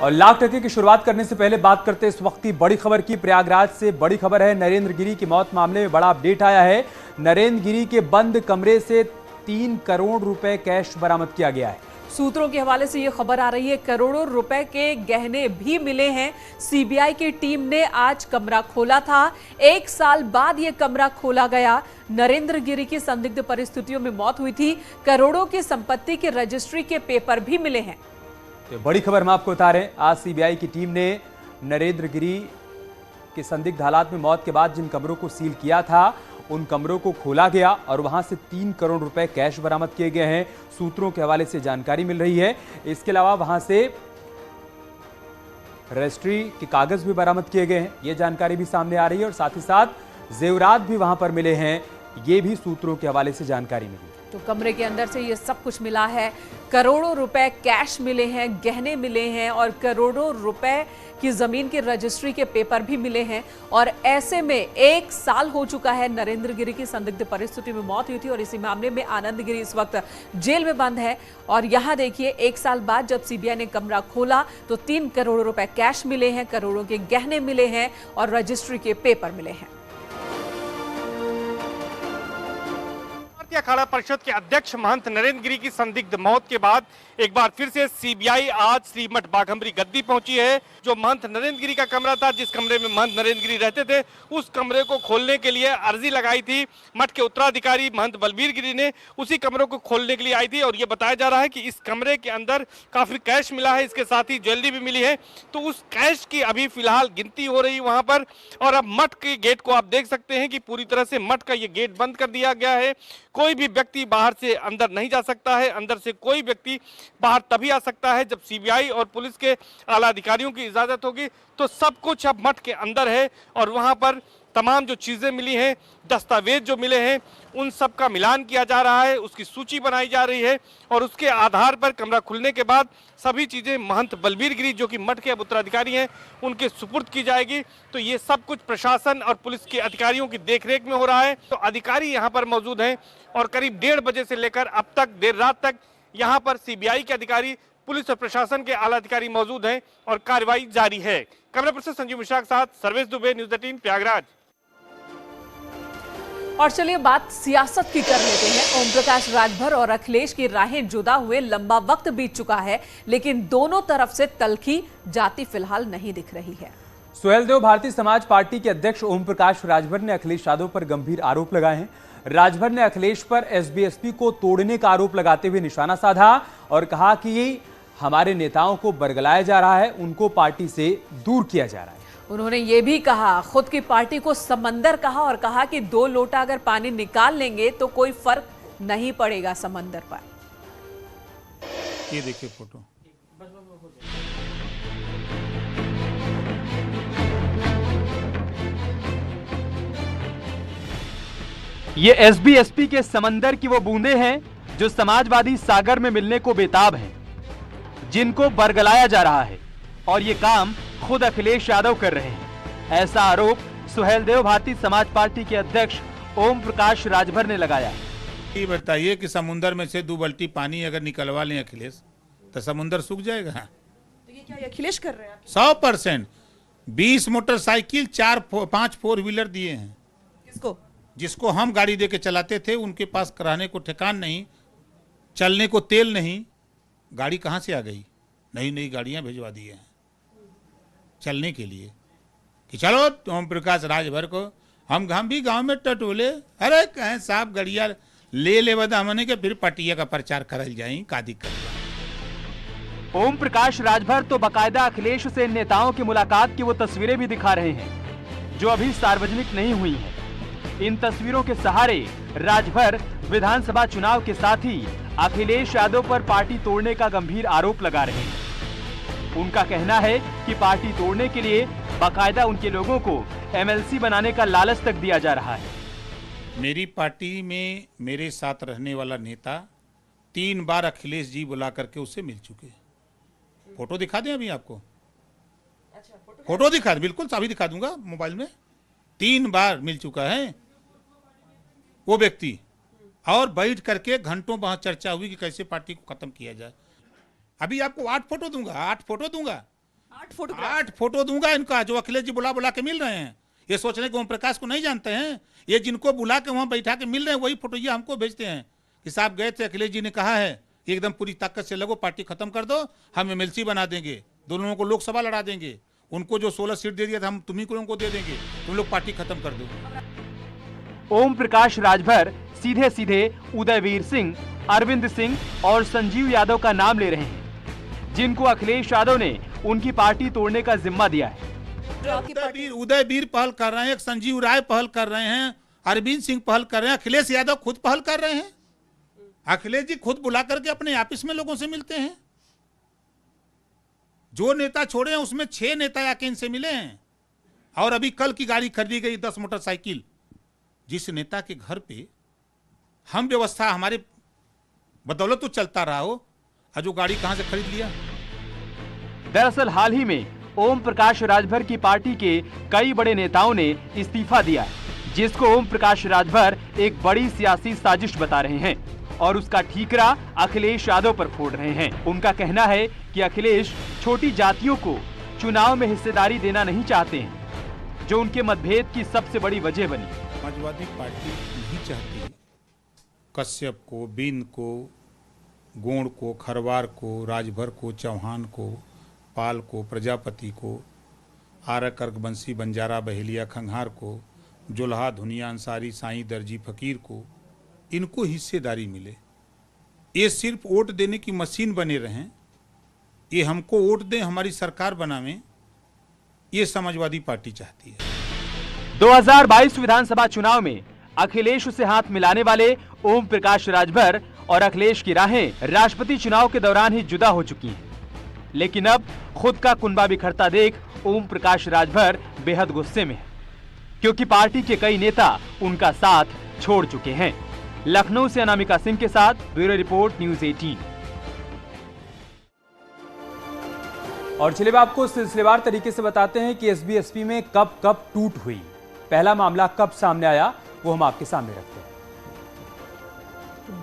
और लाख टके की शुरुआत करने से पहले बात करते इस वक्त की बड़ी खबर की। प्रयागराज से बड़ी खबर है, नरेंद्र गिरी की मौत मामले में बड़ा अपडेट आया है। नरेंद्र गिरी के बंद कमरे से 3 करोड़ रुपए कैश बरामद किया गया है। सूत्रों के हवाले से यह खबर आ रही है, करोड़ों रुपए के गहने भी मिले हैं। सीबीआई की टीम ने आज कमरा खोला था। 1 साल बाद यह कमरा खोला गया। नरेंद्र गिरी की संदिग्ध परिस्थितियों में मौत हुई थी। करोड़ों की संपत्ति के रजिस्ट्री के पेपर भी मिले हैं। तो बड़ी खबर हम आपको बता रहे हैं, आज सीबीआई की टीम ने नरेंद्र गिरी के संदिग्ध हालात में मौत के बाद जिन कमरों को सील किया था उन कमरों को खोला गया और वहां से 3 करोड़ रुपए कैश बरामद किए गए हैं। सूत्रों के हवाले से जानकारी मिल रही है। इसके अलावा वहां से रजिस्ट्री के कागज भी बरामद किए गए हैं, ये जानकारी भी सामने आ रही है। और साथ ही साथ जेवरात भी वहां पर मिले हैं, ये भी सूत्रों के हवाले से जानकारी मिली। तो कमरे के अंदर से ये सब कुछ मिला है। करोड़ों रुपए कैश मिले हैं, गहने मिले हैं और करोड़ों रुपए की जमीन की रजिस्ट्री के पेपर भी मिले हैं। और ऐसे में 1 साल हो चुका है नरेंद्र गिरी की संदिग्ध परिस्थिति में मौत हुई थी और इसी मामले में आनंद गिरी इस वक्त जेल में बंद है। और यहां देखिए, 1 साल बाद जब सीबीआई ने कमरा खोला तो 3 करोड़ रुपए कैश मिले हैं, करोड़ों के गहने मिले हैं और रजिस्ट्री के पेपर मिले हैं। अखाड़ा परिषद के अध्यक्ष महंत नरेंद्र गिरी की संदिग्ध मौत के बाद एक बार फिर से सीबीआई आज श्रीमठ बाघंबरी गद्दी पहुंची है। जो महंत नरेंद्र गिरी का कमरा था, जिस कमरे में महंत नरेंद्र गिरी रहते थे, उस कमरे को खोलने के लिए अर्जी लगाई थी। मठ के उत्तराधिकारी महंत बलबीर गिरी ने उसी कमरों को खोलने के लिए आई थी। और ये बताया जा रहा है कि इस कमरे के अंदर काफी कैश मिला है, इसके साथ ही ज्वेलरी भी मिली है। तो उस कैश की अभी फिलहाल गिनती हो रही वहां पर। और अब मठ के गेट को आप देख सकते हैं कि पूरी तरह से मठ का ये गेट बंद कर दिया गया है। कोई भी व्यक्ति बाहर से अंदर नहीं जा सकता है। अंदर से कोई व्यक्ति बाहर तभी आ सकता है जब सीबीआई और पुलिस के आला अधिकारियों की इजाजत होगी। तो सब कुछ अब मठ के अंदर है और वहां पर तमाम जो चीजें मिली हैं, दस्तावेज जो मिले हैं, उन सब का मिलान किया जा रहा है, उसकी सूची बनाई जा रही है। और उसके आधार पर कमरा खुलने के बाद सभी चीजें महंत बलबीर गिरी, जो कि मठ के अब उत्तराधिकारी हैं, उनके सुपुर्द की जाएगी। तो ये सब कुछ प्रशासन और पुलिस के अधिकारियों की देखरेख में हो रहा है। तो अधिकारी यहाँ पर मौजूद हैं और करीब 1:30 बजे से लेकर अब तक देर रात तक यहाँ पर सीबीआई के अधिकारी, पुलिस और प्रशासन के आला अधिकारी मौजूद हैं और कार्रवाई जारी है। कैमरा पर्सन संजीव मिश्रा के साथ सर्वेश दुबे, न्यूज़ 18 प्रयागराज। और चलिए बात सियासत की कर लेते हैं। ओम प्रकाश राजभर और अखिलेश की राहें जुदा हुए लंबा वक्त बीत चुका है, लेकिन दोनों तरफ से तल्खी जाती फिलहाल नहीं दिख रही है। सुहेलदेव भारतीय समाज पार्टी के अध्यक्ष ओम प्रकाश राजभर ने अखिलेश यादव पर गंभीर आरोप लगाए हैं। राजभर ने अखिलेश पर एसबीएसपी को तोड़ने का आरोप लगाते हुए निशाना साधा और कहा कि हमारे नेताओं को बरगलाया जा रहा है, उनको पार्टी से दूर किया जा रहा है। उन्होंने ये भी कहा, खुद की पार्टी को समंदर कहा और कहा कि 2 लोटा अगर पानी निकाल लेंगे तो कोई फर्क नहीं पड़ेगा समंदर पर। ये देखिए फोटो। ये एसबीएसपी के समंदर की वो बूंदें हैं जो समाजवादी सागर में मिलने को बेताब हैं, जिनको बरगलाया जा रहा है और ये काम खुद अखिलेश यादव कर रहे हैं। ऐसा आरोप सुहेलदेव भारतीय समाज पार्टी के अध्यक्ष ओम प्रकाश राजभर ने लगाया। ये बताइए कि समुद्र में से 2 बाल्टी पानी अगर निकलवा लें अखिलेश तो समुद्र सूख जाएगा? तो ये क्या अखिलेश कर रहे हैं? 100%। 20 मोटरसाइकिल, 4-5 4 व्हीलर दिए हैं। किसको? जिसको हम गाड़ी दे के चलाते थे, उनके पास रहने को ठिकान नहीं, चलने को तेल नहीं। गाड़ी कहाँ से आ गई? नई नई गाड़ियां भिजवा दी हैं चलने के लिए कि चलो ओम प्रकाश राजभर को हम भी गांव में टटोले। अरे कहें साहब, गड़िया ले बदा हमने के फिर पटिया का प्रचार करल जाए, का दिक्कत। ओम प्रकाश राजभर तो बाकायदा अखिलेश से इन नेताओं की मुलाकात की वो तस्वीरें भी दिखा रहे हैं जो अभी सार्वजनिक नहीं हुई हैं। इन तस्वीरों के सहारे राजभर विधानसभा चुनाव के साथ ही अखिलेश यादव पर पार्टी तोड़ने का गंभीर आरोप लगा रहे हैं। उनका कहना है कि पार्टी तोड़ने के लिए बाकायदा उनके लोगों को एमएलसी बनाने का लालच तक दिया जा रहा है। मेरी पार्टी में मेरे साथ रहने वाला नेता 3 बार अखिलेश जी बुला करके उससे मिल चुके हैं। फोटो दिखा दें अभी आपको? अच्छा, फोटो दिखा दें, बिल्कुल अभी दिखा दूंगा मोबाइल में। 3 बार मिल चुका है वो व्यक्ति और बैठ करके घंटों वहां चर्चा हुई कि कैसे पार्टी को खत्म किया जाए। अभी आपको 8 फोटो दूंगा, 8 फोटो दूंगा। फोटोग्राफ 8 फोटो दूंगा इनका, जो अखिलेश जी बुला बुला के मिल रहे हैं। ये सोच रहे हैं कि ओम प्रकाश को नहीं जानते हैं। ये जिनको बुला के वहां बैठा के मिल रहे हैं वही फोटो ये हमको भेजते हैं कि साहब गए थे, अखिलेश जी ने कहा है कि एकदम पूरी ताकत से लगो, पार्टी खत्म कर दो, हम MLC बना देंगे, दोनों को लोकसभा लड़ा देंगे, उनको जो 16 सीट दे दिया था हम तुम्ही को उनको दे देंगे, तुम लोग पार्टी खत्म कर दो। ओम प्रकाश राजभर सीधे सीधे उदयवीर सिंह, अरविंद सिंह और संजीव यादव का नाम ले रहे हैं, जिनको अखिलेश यादव ने उनकी पार्टी तोड़ने का जिम्मा दिया है। उदयवीर पहल कर रहे हैं, एक संजीव राय पहल कर रहे हैं, अरविंद सिंह पहल कर रहे हैं, अखिलेश यादव खुद पहल कर रहे हैं। अखिलेश जी खुद बुला करके अपने ऑफिस में लोगों से मिलते हैं। जो नेता छोड़े हैं उसमें 6 नेता आके इनसे मिले हैं। और अभी कल की गाड़ी खरीदी गई 10 मोटरसाइकिल, जिस नेता के घर पे हम व्यवस्था हमारे बदौलत तो चलता रहा हो, और जो गाड़ी कहां से खरीद लिया। दरअसल हाल ही में ओम प्रकाश राजभर की पार्टी के कई बड़े नेताओं ने इस्तीफा दिया है, जिसको ओम प्रकाश राजभर एक बड़ी सियासी साजिश बता रहे हैं और उसका ठीकरा अखिलेश यादव पर फोड़ रहे हैं। उनका कहना है कि अखिलेश छोटी जातियों को चुनाव में हिस्सेदारी देना नहीं चाहते हैं, जो उनके मतभेद की सबसे बड़ी वजह बनी। समाजवादी पार्टी नहीं चाहती कश्यप को, बिंद को, गोंड को, खरवार को, राजभर को, चौहान को, पाल को, प्रजापति को, आरक, अर्गबंसी, बंजारा, बहेलिया, खंघार को, जुल्हा, धुनिया, अंसारी, साईं, दर्जी, फकीर को, इनको हिस्सेदारी मिले। ये सिर्फ वोट देने की मशीन बने रहें, ये हमको वोट दें, हमारी सरकार बनावें, ये समाजवादी पार्टी चाहती है। 2022 विधानसभा चुनाव में अखिलेश से हाथ मिलाने वाले ओम प्रकाश राजभर और अखिलेश की राहें राष्ट्रपति चुनाव के दौरान ही जुदा हो चुकी हैं। लेकिन अब खुद का कुनबा बिखरता देख ओम प्रकाश राजभर बेहद गुस्से में है, क्योंकि पार्टी के कई नेता उनका साथ छोड़ चुके हैं। लखनऊ से अनामिका सिंह के साथ ब्यूरो रिपोर्ट, न्यूज़ 18। और चलिए आपको सिलसिलेवार तरीके से बताते हैं कि SB-SP में कब कब टूट हुई, पहला मामला कब सामने आया, वो हम आपके सामने रखते हैं।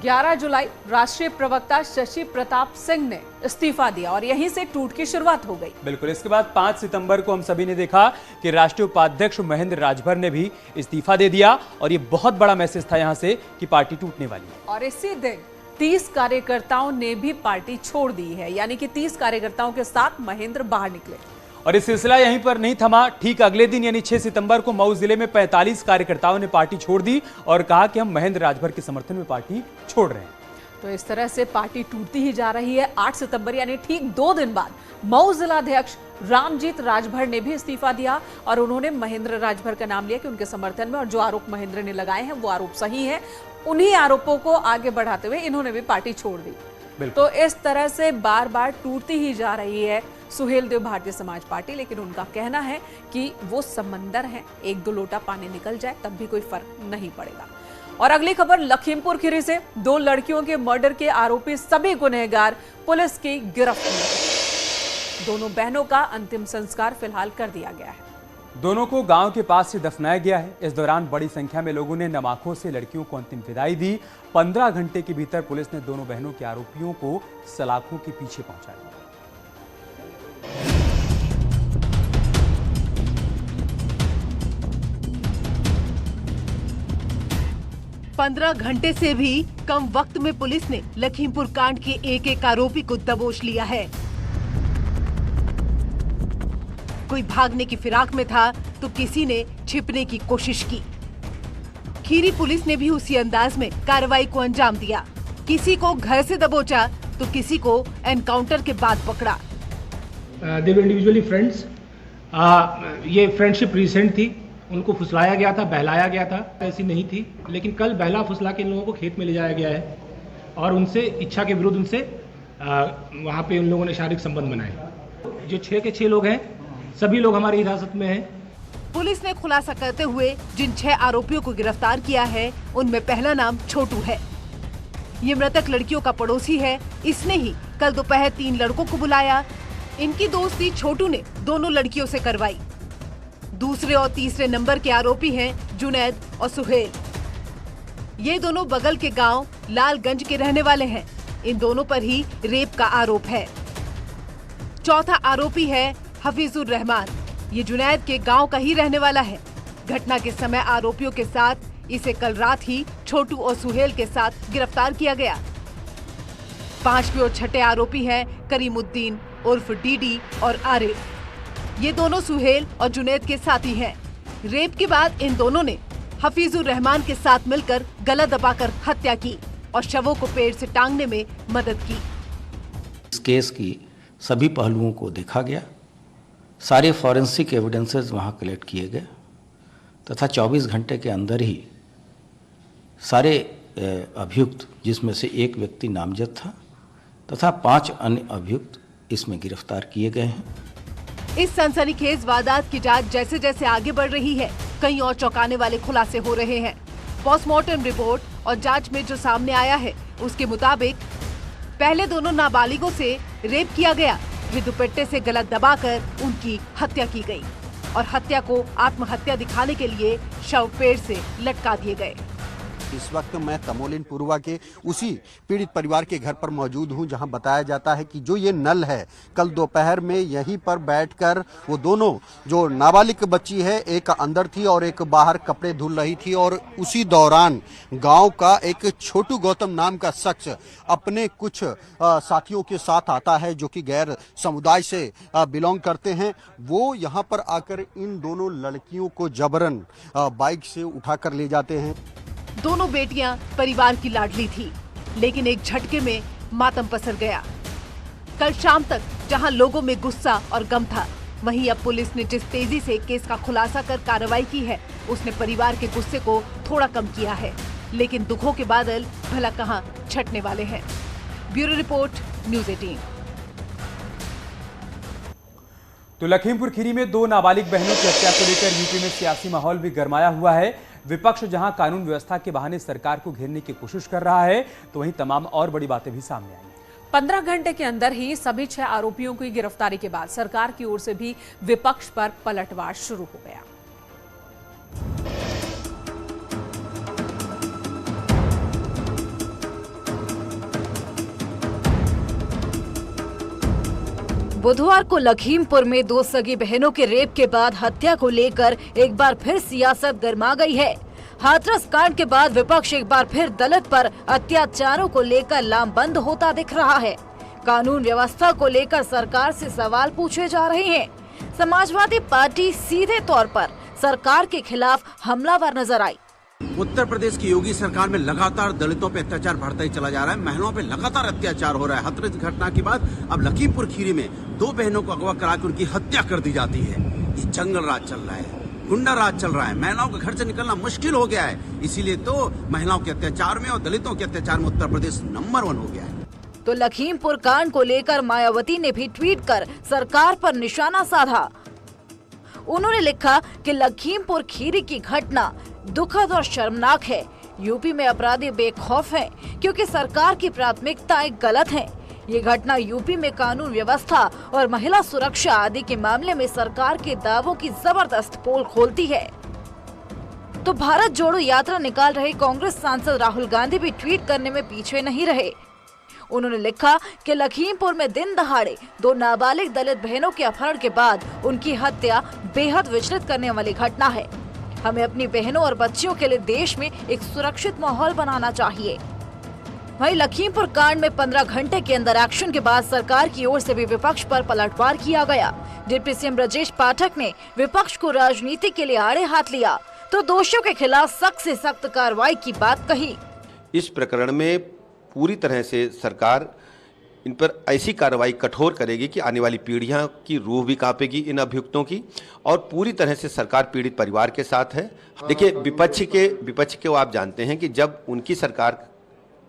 11 जुलाई राष्ट्रीय प्रवक्ता शशि प्रताप सिंह ने इस्तीफा दिया और यहीं से टूट की शुरुआत हो गई। बिल्कुल, इसके बाद 5 सितंबर को हम सभी ने देखा कि राष्ट्रीय उपाध्यक्ष महेंद्र राजभर ने भी इस्तीफा दे दिया और ये बहुत बड़ा मैसेज था यहां से कि पार्टी टूटने वाली है। और इसी दिन 30 कार्यकर्ताओं ने भी पार्टी छोड़ दी है, यानी कि 30 कार्यकर्ताओं के साथ महेंद्र बाहर निकले। और ये सिलसिला यहीं पर नहीं थमा। ठीक अगले दिन यानी 6 सितंबर को मऊ जिले में 45 कार्यकर्ताओं ने पार्टी छोड़ दी और कहा कि हम महेंद्र राजभर के समर्थन में पार्टी छोड़ रहे हैं। तो इस तरह से पार्टी टूटती ही जा रही है। 8 सितंबर यानी ठीक 2 दिन बाद मऊ जिलाध्यक्ष रामजीत राजभर ने भी इस्तीफा दिया और उन्होंने महेंद्र राजभर का नाम लिया कि उनके समर्थन में, और जो आरोप महेंद्र ने लगाए हैं वो आरोप सही है। उन्हीं आरोपों को आगे बढ़ाते हुए इन्होंने भी पार्टी छोड़ दी। तो इस तरह से बार बार टूटती ही जा रही है सुहेलदेव भारतीय समाज पार्टी। लेकिन उनका कहना है कि वो समंदर है, 1-2 लोटा पानी निकल जाए तब भी कोई फर्क नहीं पड़ेगा। और अगली खबर लखीमपुर खीरी से, 2 लड़कियों के मर्डर के आरोपी सभी गुनहगार पुलिस की गिरफ्त में। दोनों बहनों का अंतिम संस्कार फिलहाल कर दिया गया है। दोनों को गांव के पास से दफनाया गया है। इस दौरान बड़ी संख्या में लोगों ने नम आंखों से लड़कियों को अंतिम विदाई दी। 15 घंटे के भीतर पुलिस ने दोनों बहनों के आरोपियों को सलाखों के पीछे पहुंचा दिया। 15 घंटे से भी कम वक्त में पुलिस ने लखीमपुर कांड के एक आरोपी को दबोच लिया है। कोई भागने की फिराक में था तो किसी ने छिपने की कोशिश की। खीरी पुलिस ने भी उसी अंदाज में कार्रवाई को अंजाम दिया। किसी को घर से दबोचा तो किसी को एनकाउंटर के बाद पकड़ा। दे वर इंडिविजुअली फ्रेंड्स। ये फ्रेंडशिप रिसेंट थी, उनको फुसलाया गया था, बहलाया गया था, ऐसी नहीं थी। लेकिन कल बहला फुसला के इन लोगों को खेत में ले जाया गया है और उनसे इच्छा के विरुद्ध उनसे वहाँ पे उन लोगों ने शारीरिक संबंध बनाए। जो 6 के 6 लोग हैं, सभी लोग हमारी हिरासत में हैं। पुलिस ने खुलासा करते हुए जिन 6 आरोपियों को गिरफ्तार किया है उनमें पहला नाम छोटू है। ये मृतक लड़कियों का पड़ोसी है। इसने ही कल दोपहर 3 लड़कों को बुलाया। इनकी दोस्ती छोटू ने दोनों लड़कियों से करवाई। दूसरे और तीसरे नंबर के आरोपी हैं जुनैद और सुहेल। ये दोनों बगल के गांव लालगंज के रहने वाले हैं। इन दोनों पर ही रेप का आरोप है। चौथा आरोपी है हफीजुर रहमान। ये जुनैद के गांव का ही रहने वाला है। घटना के समय आरोपियों के साथ इसे कल रात ही छोटू और सुहेल के साथ गिरफ्तार किया गया। पांचवें और छठे आरोपी हैं करीमुद्दीन उर्फ डीडी और आरिफ। ये दोनों सुहेल और जुनैद के साथी हैं। रेप के बाद इन दोनों ने हफीजुर रहमान के साथ मिलकर गला दबाकर हत्या की और शवों को पेड़ से टांगने में मदद की। इस केस की सभी पहलुओं को देखा गया, सारे फॉरेंसिक एविडेंसेस वहां कलेक्ट किए गए तथा 24 घंटे के अंदर ही सारे अभियुक्त, जिसमें से एक व्यक्ति नामजद था तथा 5 अन्य अभियुक्त इसमें गिरफ्तार किए गए हैं। इस सनसनीखेज वारदात की जांच जैसे जैसे आगे बढ़ रही है, कई और चौंकाने वाले खुलासे हो रहे हैं। पोस्टमार्टम रिपोर्ट और जांच में जो सामने आया है उसके मुताबिक पहले दोनों नाबालिगों से रेप किया गया, फिर दुपट्टे से गला दबाकर उनकी हत्या की गई और हत्या को आत्महत्या दिखाने के लिए शव पेड़ से लटका दिए गए। इस वक्त मैं तमोलिन पूर्वा के उसी पीड़ित परिवार के घर पर मौजूद हूं, जहां बताया जाता है कि जो ये नल है, कल दोपहर में यहीं पर बैठकर वो दोनों, जो नाबालिग बच्ची है, एक अंदर थी और एक बाहर कपड़े धुल रही थी, और उसी दौरान गांव का एक छोटू गौतम नाम का शख्स अपने कुछ साथियों के साथ आता है जो कि गैर समुदाय से बिलोंग करते हैं। वो यहाँ पर आकर इन दोनों लड़कियों को जबरन बाइक से उठाकर ले जाते हैं। दोनों बेटियां परिवार की लाडली थी, लेकिन एक झटके में मातम पसर गया। कल शाम तक जहां लोगों में गुस्सा और गम था, वहीं अब पुलिस ने जिस तेजी से केस का खुलासा कर कार्रवाई की है, उसने परिवार के गुस्से को थोड़ा कम किया है। लेकिन दुखों के बादल भला कहां छटने वाले हैं। Bureau report, news 18। तो लखीमपुर खीरी में 2 नाबालिग बहनों की हत्या को लेकर यूपी में सियासी माहौल भी गरमाया हुआ है। विपक्ष जहां कानून व्यवस्था के बहाने सरकार को घेरने की कोशिश कर रहा है, तो वहीं तमाम और बड़ी बातें भी सामने आई हैं। 15 घंटे के अंदर ही सभी 6 आरोपियों की गिरफ्तारी के बाद सरकार की ओर से भी विपक्ष पर पलटवार शुरू हो गया। बुधवार को लखीमपुर में 2 सगी बहनों के रेप के बाद हत्या को लेकर एक बार फिर सियासत गर्मा गई है। हाथरस कांड के बाद विपक्ष एक बार फिर दलित पर अत्याचारों को लेकर लामबंद होता दिख रहा है। कानून व्यवस्था को लेकर सरकार से सवाल पूछे जा रहे हैं। समाजवादी पार्टी सीधे तौर पर सरकार के खिलाफ हमलावर नजर आई। उत्तर प्रदेश की योगी सरकार में लगातार दलितों पे अत्याचार बढ़ता ही चला जा रहा है। महिलाओं पे लगातार अत्याचार हो रहा है। हाथरस घटना के बाद अब लखीमपुर खीरी में 2 बहनों को अगवा कराकर उनकी हत्या कर दी जाती है। ये जंगल राज चल रहा है, गुंडा राज चल रहा है। महिलाओं के घर से निकलना मुश्किल हो गया है। इसीलिए तो महिलाओं के अत्याचार में और दलितों के अत्याचार में उत्तर प्रदेश नंबर 1 हो गया है। तो लखीमपुर कांड को लेकर मायावती ने भी ट्वीट कर सरकार पर निशाना साधा। उन्होंने लिखा कि लखीमपुर खीरी की घटना दुखद और शर्मनाक है। यूपी में अपराधी बेखौफ हैं क्योंकि सरकार की प्राथमिकताएं गलत हैं। ये घटना यूपी में कानून व्यवस्था और महिला सुरक्षा आदि के मामले में सरकार के दावों की जबरदस्त पोल खोलती है। तो भारत जोड़ो यात्रा निकाल रहे कांग्रेस सांसद राहुल गांधी भी ट्वीट करने में पीछे नहीं रहे। उन्होंने लिखा कि लखीमपुर में दिन दहाड़े 2 नाबालिग दलित बहनों के अपहरण के बाद उनकी हत्या बेहद विचलित करने वाली घटना है। हमें अपनी बहनों और बच्चियों के लिए देश में एक सुरक्षित माहौल बनाना चाहिए। वहीं लखीमपुर कांड में 15 घंटे के अंदर एक्शन के बाद सरकार की ओर से भी विपक्ष पर पलटवार किया गया। डिप्टी सीएम ब्रजेश पाठक ने विपक्ष को राजनीति के लिए आड़े हाथ लिया तो दोषियों के खिलाफ सख्त से सख्त कार्रवाई की बात कही। इस प्रकरण में पूरी तरह से सरकार इन पर ऐसी कार्रवाई कठोर करेगी कि आने वाली पीढ़ियां की रूह भी कांपेगी इन अभियुक्तों की, और पूरी तरह से सरकार पीड़ित परिवार के साथ है। देखिए, विपक्ष के आप जानते हैं कि जब उनकी सरकार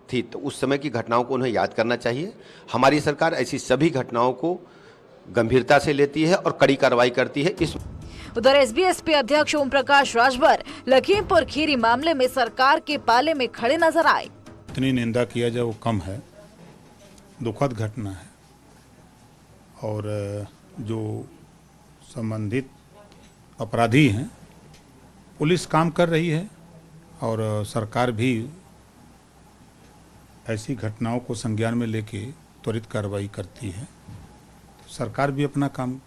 थी तो उस समय की घटनाओं को उन्हें याद करना चाहिए। हमारी सरकार ऐसी सभी घटनाओं को गंभीरता से लेती है और कड़ी कार्रवाई करती है। इस उधर एसबीएसपी अध्यक्ष ओम प्रकाश राजभर लखीमपुर खीरी मामले में सरकार के पाले में खड़े नजर आए। इतनी निंदा किया जाए वो कम है, दुखद घटना है और जो संबंधित अपराधी हैं पुलिस काम कर रही है और सरकार भी ऐसी घटनाओं को संज्ञान में लेके त्वरित कार्रवाई करती है। सरकार भी अपना काम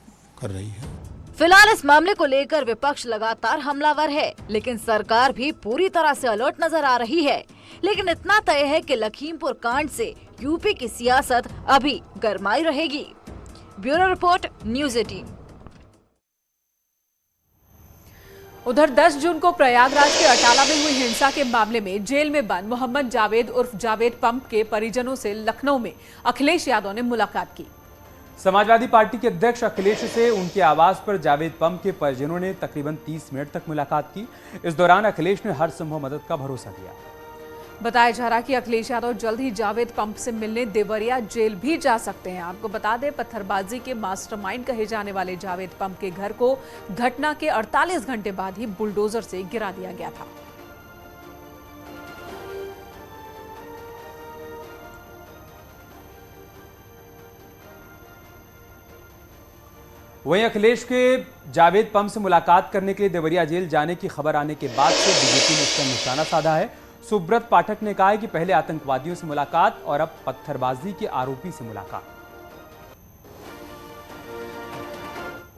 कर रही है। फिलहाल इस मामले को लेकर विपक्ष लगातार हमलावर है, लेकिन सरकार भी पूरी तरह से अलर्ट नजर आ रही है। लेकिन इतना तय है कि लखीमपुर कांड से यूपी की सियासत अभी गरमाई रहेगी। Bureau report, news 18। उधर 10 जून को प्रयागराज के अटाला में हुई हिंसा के मामले में जेल में बंद मोहम्मद जावेद उर्फ जावेद पंप के परिजनों से लखनऊ में अखिलेश यादव ने मुलाकात की। समाजवादी पार्टी के अध्यक्ष अखिलेश से उनके आवास पर जावेद पंप के परिजनों ने तकरीबन 30 मिनट तक मुलाकात की। इस दौरान अखिलेश ने हर संभव मदद का भरोसा दिया। बताया जा रहा कि अखिलेश यादव जल्द ही जावेद पंप से मिलने देवरिया जेल भी जा सकते हैं। आपको बता दें, पत्थरबाजी के मास्टरमाइंड कहे जाने वाले जावेद पंप के घर को घटना के 48 घंटे बाद ही बुलडोजर से गिरा दिया गया था। वहीं अखिलेश के जावेद पंप से मुलाकात करने के लिए देवरिया जेल जाने की खबर आने के बाद से बीजेपी ने इसका निशाना साधा है। सुब्रत पाठक ने कहा है कि पहले आतंकवादियों से मुलाकात और अब पत्थरबाजी के आरोपी से मुलाकात।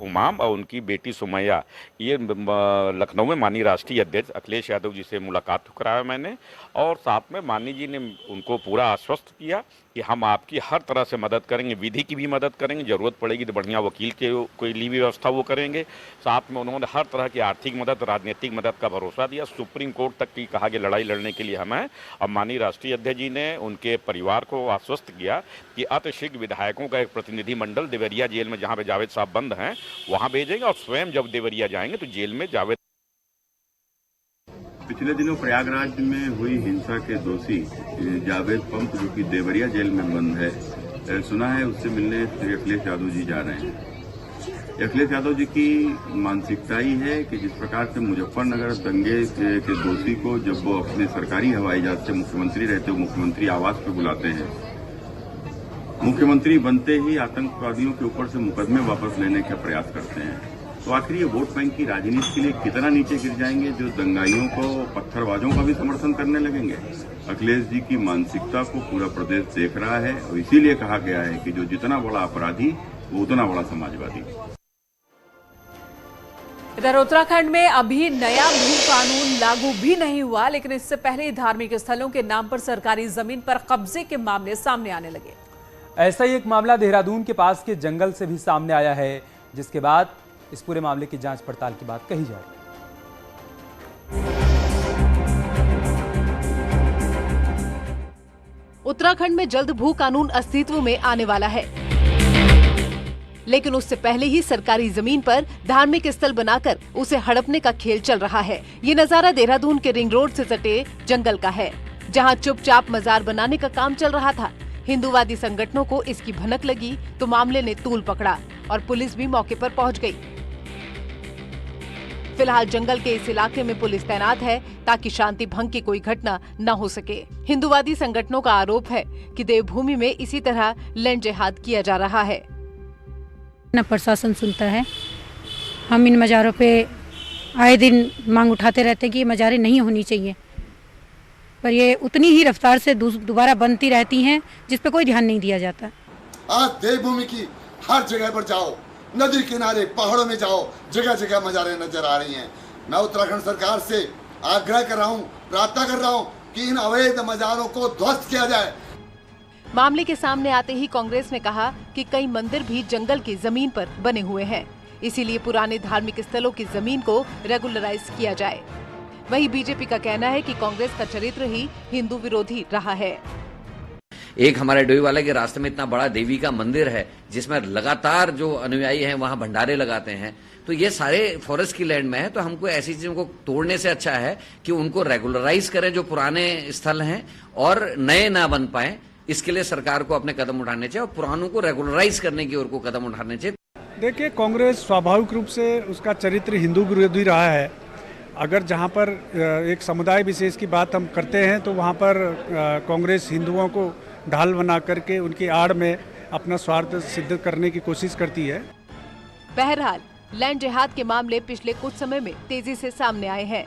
उमाम और उनकी बेटी सुमैया ये लखनऊ में माननीय राष्ट्रीय अध्यक्ष अखिलेश यादव जी से मुलाकात कराया मैंने, और साथ में माननीय जी ने उनको पूरा आश्वस्त किया कि हम आपकी हर तरह से मदद करेंगे, विधि की भी मदद करेंगे, ज़रूरत पड़ेगी तो बढ़िया वकील के लिए भी व्यवस्था वो करेंगे। साथ में उन्होंने हर तरह की आर्थिक मदद, राजनीतिक मदद का भरोसा दिया। सुप्रीम कोर्ट तक की कहा कि लड़ाई लड़ने के लिए हम हैं। अब माननीय राष्ट्रीय अध्यक्ष जी ने उनके परिवार को आश्वस्त किया कि अतिशीघ्र विधायकों का एक प्रतिनिधिमंडल देवरिया जेल में, जहाँ पे जावेद साहब बंद हैं, वहाँ भेजेंगे और स्वयं जब देवरिया जाएंगे तो जेल में जावेद। पिछले दिनों प्रयागराज में हुई हिंसा के दोषी जावेद पंप जो कि देवरिया जेल में बंद है, सुना है उससे मिलने श्री अखिलेश यादव जी जा रहे हैं। अखिलेश यादव जी की मानसिकता ही है कि जिस प्रकार से मुजफ्फरनगर दंगे के दोषी को जब वो अपने सरकारी हवाई जहाज से मुख्यमंत्री रहते हुए मुख्यमंत्री आवास पे बुलाते हैं, मुख्यमंत्री बनते ही आतंकवादियों के ऊपर से मुकदमे वापस लेने का प्रयास करते हैं, तो आखिर ये वोट बैंक की राजनीति के लिए कितना नीचे गिर जाएंगे जो दंगाइयों को, पत्थरबाजों का भी समर्थन करने लगेंगे। अखिलेश जी की मानसिकता को पूरा प्रदेश देख रहा है और इसीलिए कहा गया है कि जो जितना बड़ा अपराधी वो उतना बड़ा समाजवादी। इधर उत्तराखंड में अभी नया भू कानून लागू भी नहीं हुआ, लेकिन इससे पहले धार्मिक स्थलों के नाम पर सरकारी जमीन पर कब्जे के मामले सामने आने लगे। ऐसा ही एक मामला देहरादून के पास के जंगल से भी सामने आया है, जिसके बाद इस पूरे मामले की जांच पड़ताल की बात कही जा रही है। उत्तराखंड में जल्द भू कानून अस्तित्व में आने वाला है, लेकिन उससे पहले ही सरकारी जमीन पर धार्मिक स्थल बनाकर उसे हड़पने का खेल चल रहा है। ये नजारा देहरादून के रिंग रोड से सटे जंगल का है, जहां चुपचाप मजार बनाने का काम चल रहा था। हिंदूवादी संगठनों को इसकी भनक लगी तो मामले ने तूल पकड़ा और पुलिस भी मौके पर पहुंच गई। फिलहाल जंगल के इस इलाके में पुलिस तैनात है ताकि शांति भंग की कोई घटना न हो सके। हिंदूवादी संगठनों का आरोप है कि देवभूमि में इसी तरह लैंड जिहाद किया जा रहा है। न प्रशासन सुनता है। हम इन मज़ारों पे आए दिन मांग उठाते रहते कि ये मज़ारें नहीं होनी चाहिए, पर ये उतनी ही रफ्तार से दोबारा बनती रहती हैं जिस पे कोई ध्यान नहीं दिया जाता। आज देवभूमि की हर जगह पर जाओ, नदी किनारे, पहाड़ों में जाओ, जगह जगह मज़ारें नजर आ रही हैं। मैं उत्तराखंड सरकार से आग्रह कर रहा हूँ, प्रार्थना कर रहा हूँ कि इन अवैध मज़ारों को ध्वस्त किया जाए। मामले के सामने आते ही कांग्रेस ने कहा कि कई मंदिर भी जंगल की जमीन पर बने हुए हैं, इसीलिए पुराने धार्मिक स्थलों की जमीन को रेगुलराइज किया जाए। वहीं बीजेपी का कहना है कि कांग्रेस का चरित्र ही हिंदू विरोधी रहा है। एक हमारे डोईवाला के रास्ते में इतना बड़ा देवी का मंदिर है जिसमें लगातार जो अनुयायी हैं वहां भंडारे लगाते हैं, तो ये सारे फॉरेस्ट की लैंड में है। तो हमको ऐसी चीजों को तोड़ने से अच्छा है कि उनको रेगुलराइज करें जो पुराने स्थल हैं और नए ना बन पाए। इसके लिए सरकार को अपने कदम उठाने चाहिए और पुरानों को रेगुलराइज करने की ओर को कदम उठाने चाहिए। देखिए, कांग्रेस स्वाभाविक रूप से उसका चरित्र हिंदू विरोधी रहा है। अगर जहां पर एक समुदाय विशेष की बात हम करते हैं तो वहां पर कांग्रेस हिंदुओं को ढाल बना करके उनकी आड़ में अपना स्वार्थ सिद्ध करने की कोशिश करती है। बहरहाल लैंड जिहाद के मामले पिछले कुछ समय में तेजी से सामने आए हैं।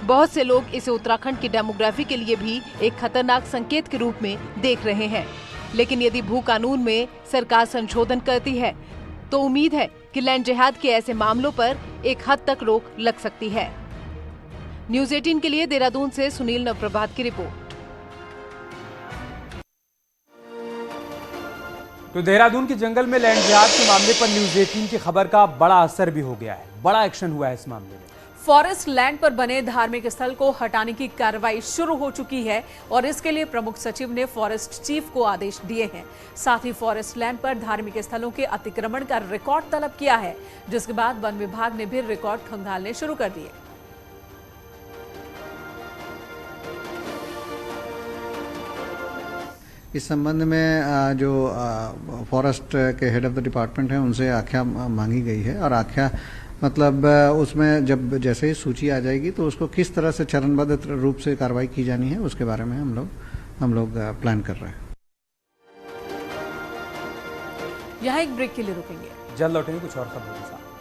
बहुत से लोग इसे उत्तराखंड की डेमोग्राफी के लिए भी एक खतरनाक संकेत के रूप में देख रहे हैं। लेकिन यदि भू कानून में सरकार संशोधन करती है तो उम्मीद है कि लैंड जिहाद के ऐसे मामलों पर एक हद तक रोक लग सकती है। न्यूज़ 18 के लिए देहरादून से सुनील नवप्रभात की रिपोर्ट। तो देहरादून के जंगल में लैंड जिहाद के मामले पर न्यूज़ 18 की खबर का बड़ा असर भी हो गया है, बड़ा एक्शन हुआ है इस मामले में। फॉरेस्ट लैंड पर बने धार्मिक स्थल को हटाने की कार्रवाई शुरू हो चुकी है और इसके लिए प्रमुख सचिव ने फॉरेस्ट चीफ को आदेश दिए हैं। साथ ही फॉरेस्ट लैंड पर धार्मिक स्थलों के अतिक्रमण का रिकॉर्ड तलब किया है, जिसके बाद वन विभाग ने भी रिकॉर्ड खंगालने शुरू कर दिए। इस संबंध में जो फॉरेस्ट के हेड ऑफ द डिपार्टमेंट हैं उनसे आख्या मांगी गई है और आख्या मतलब उसमें जब जैसे ही सूची आ जाएगी तो उसको किस तरह से चरणबद्ध रूप से कार्रवाई की जानी है उसके बारे में हम लोग प्लान कर रहे हैं। यहाँ एक ब्रेक के लिए रुकेंगे, जल्द लौटेंगे कुछ और खबरों के साथ।